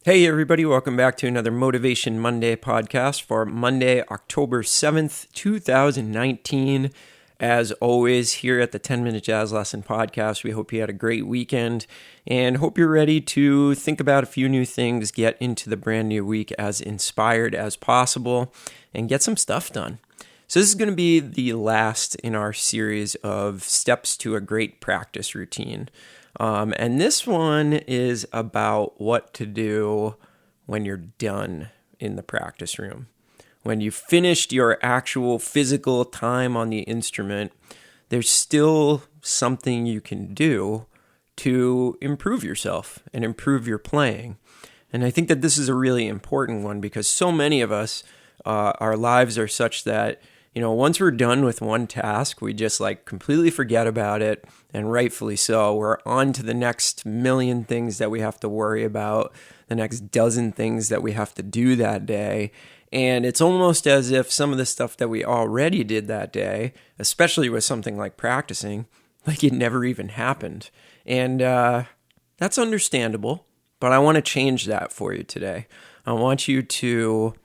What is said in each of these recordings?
Hey everybody, welcome back to another Motivation Monday podcast for Monday, October 7th, 2019. As always, here at the 10-Minute Jazz Lesson podcast, we hope you had a great weekend and hope you're ready to think about a few new things, get into the brand new week as inspired as possible, and get some stuff done. So this is going to be the last in our series of steps to a great practice routine. And this one is about what to do when you're done in the practice room. When you've finished your actual physical time on the instrument, there's still something you can do to improve yourself and improve your playing. And I think that this is a really important one because so many of us, our lives are such that once we're done with one task, we just completely forget about it, and rightfully so. We're on to the next million things that we have to worry about, the next dozen things that we have to do that day. And it's almost as if some of the stuff that we already did that day, especially with something like practicing, it never even happened. And that's understandable, but I want to change that for you today. I want you to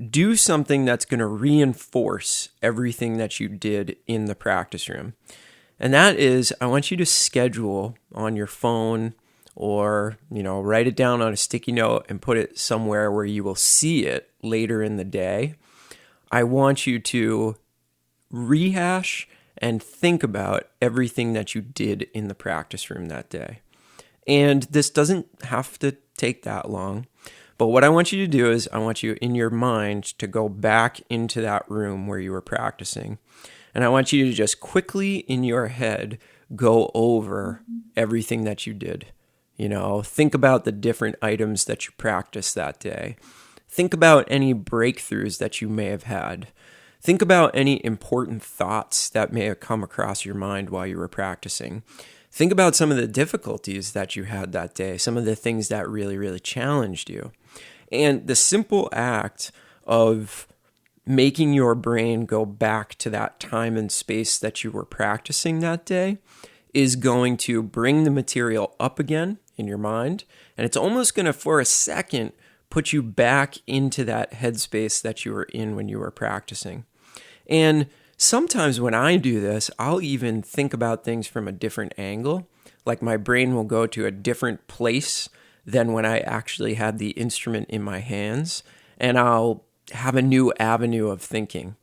do something that's going to reinforce everything that you did in the practice room. And that is, I want you to schedule on your phone or, write it down on a sticky note and put it somewhere where you will see it later in the day. I want you to rehash and think about everything that you did in the practice room that day. And this doesn't have to take that long. But what I want you to do is I want you in your mind to go back into that room where you were practicing. And I want you to just quickly in your head go over everything that you did. Think about the different items that you practiced that day. Think about any breakthroughs that you may have had. Think about any important thoughts that may have come across your mind while you were practicing. Think about some of the difficulties that you had that day, some of the things that really, really challenged you. And the simple act of making your brain go back to that time and space that you were practicing that day is going to bring the material up again in your mind. And it's almost going to, for a second, put you back into that headspace that you were in when you were practicing. And sometimes when I do this, I'll even think about things from a different angle. Like my brain will go to a different place than when I actually had the instrument in my hands, and I'll have a new avenue of thinking.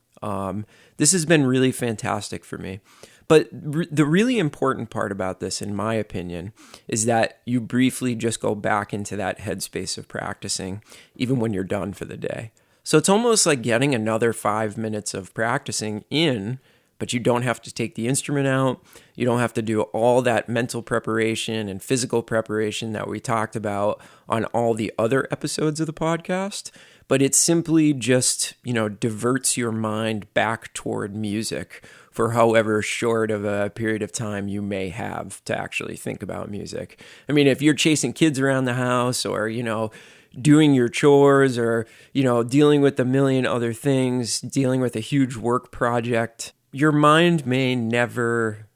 This has been really fantastic for me. But the really important part about this, in my opinion, is that you briefly just go back into that headspace of practicing, even when you're done for the day. So it's almost like getting another 5 minutes of practicing in, but you don't have to take the instrument out. You don't have to do all that mental preparation and physical preparation that we talked about on all the other episodes of the podcast. But it simply just, diverts your mind back toward music for however short of a period of time you may have to actually think about music. I mean, if you're chasing kids around the house or, doing your chores or, dealing with a million other things, dealing with a huge work project, your mind may never,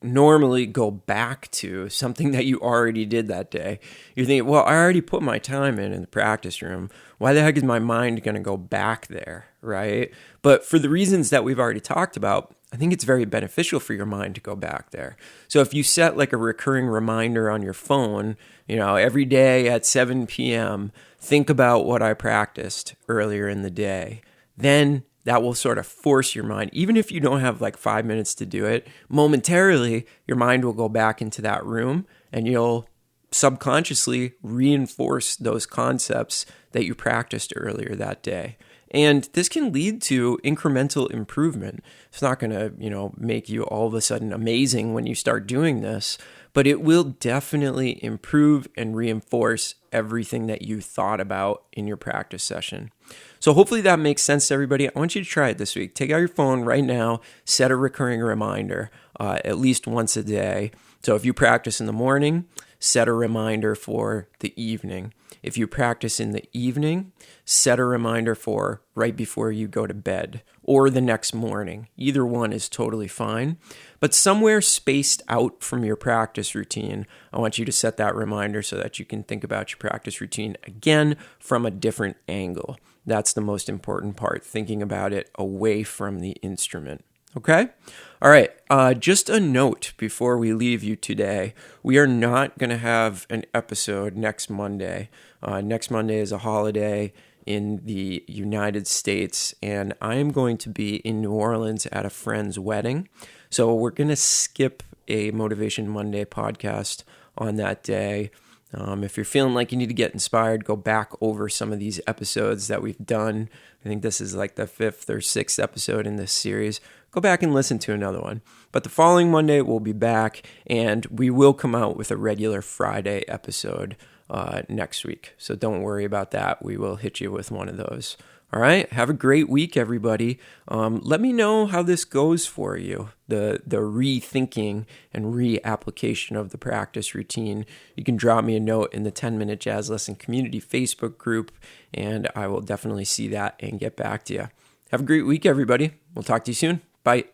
normally go back to something that you already did that day. You're thinking, well, I already put my time in the practice room. Why the heck is my mind going to go back there, right? But for the reasons that we've already talked about, I think it's very beneficial for your mind to go back there. So if you set a recurring reminder on your phone, every day at 7 p.m., think about what I practiced earlier in the day, then that will sort of force your mind, even if you don't have 5 minutes to do it, momentarily, your mind will go back into that room and you'll subconsciously reinforce those concepts that you practiced earlier that day. And this can lead to incremental improvement. It's not going to, make you all of a sudden amazing when you start doing this, but it will definitely improve and reinforce everything that you thought about in your practice session. So hopefully that makes sense to everybody. I want you to try it this week. Take out your phone right now, set a recurring reminder at least once a day. So if you practice in the morning, set a reminder for the evening. If you practice in the evening, set a reminder for right before you go to bed or the next morning. Either one is totally fine. But somewhere spaced out from your practice routine, I want you to set that reminder so that you can think about your practice routine again from a different angle. That's the most important part, thinking about it away from the instrument. Okay? All right. Just a note before we leave you today. We are not going to have an episode next Monday. Next Monday is a holiday in the United States, and I am going to be in New Orleans at a friend's wedding. So we're going to skip a Motivation Monday podcast on that day. If you're feeling like you need to get inspired, go back over some of these episodes that we've done. I think this is like the 5th or 6th episode in this series. Go back and listen to another one. But the following Monday, we'll be back, and we will come out with a regular Friday episode next week. So don't worry about that. We will hit you with one of those. All right. Have a great week, everybody. Let me know how this goes for you, the rethinking and reapplication of the practice routine. You can drop me a note in the 10-Minute Jazz Lesson Community Facebook group, and I will definitely see that and get back to you. Have a great week, everybody. We'll talk to you soon. Bye.